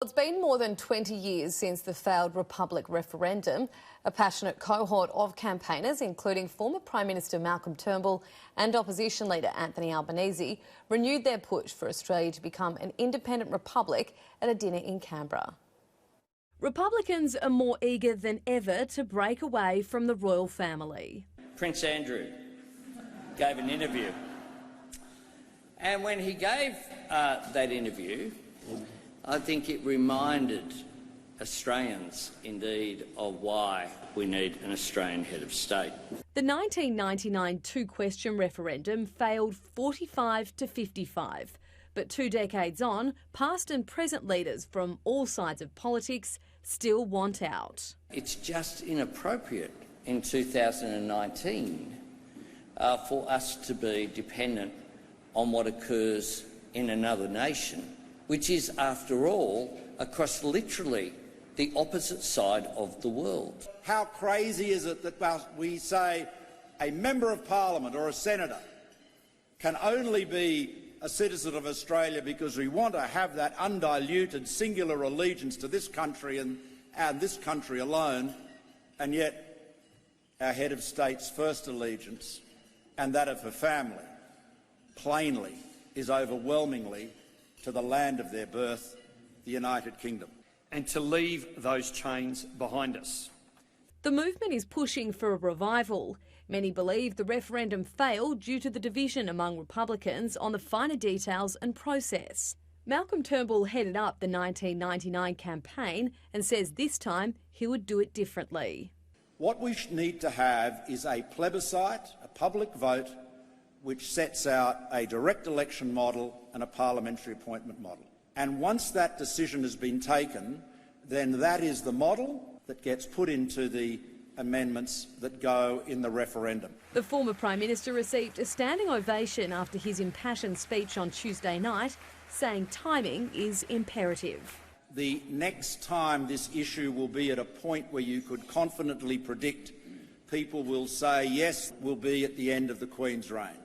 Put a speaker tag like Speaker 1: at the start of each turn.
Speaker 1: It's been more than 20 years since the failed Republic referendum. A passionate cohort of campaigners, including former Prime Minister Malcolm Turnbull and opposition leader Anthony Albanese, renewed their push for Australia to become an independent republic at a dinner in Canberra. Republicans are more eager than ever to break away from the royal family.
Speaker 2: Prince Andrew gave an interview, and when he gave that interview, I think it reminded Australians, indeed, of why we need an Australian head of state.
Speaker 1: The 1999 two-question referendum failed 45 to 55. But 2 decades on, past and present leaders from all sides of politics still want out.
Speaker 2: It's just inappropriate in 2019 for us to be dependent on what occurs in another nation, which is, after all, across literally the opposite side of the world.
Speaker 3: How crazy is it that we say a member of parliament or a senator can only be a citizen of Australia because we want to have that undiluted singular allegiance to this country and this country alone, and yet our head of state's first allegiance and that of her family plainly is overwhelmingly to the land of their birth, the United Kingdom.
Speaker 4: And to leave those chains behind us.
Speaker 1: The movement is pushing for a revival. Many believe the referendum failed due to the division among Republicans on the finer details and process. Malcolm Turnbull headed up the 1999 campaign and says this time he would do it differently.
Speaker 3: What we need to have is a plebiscite, a public vote, which sets out a direct election model and a parliamentary appointment model. And once that decision has been taken, then that is the model that gets put into the amendments that go in the referendum.
Speaker 1: The former Prime Minister received a standing ovation after his impassioned speech on Tuesday night, saying timing is imperative.
Speaker 3: The next time this issue will be at a point where you could confidently predict people will say, yes, we'll be at the end of the Queen's reign.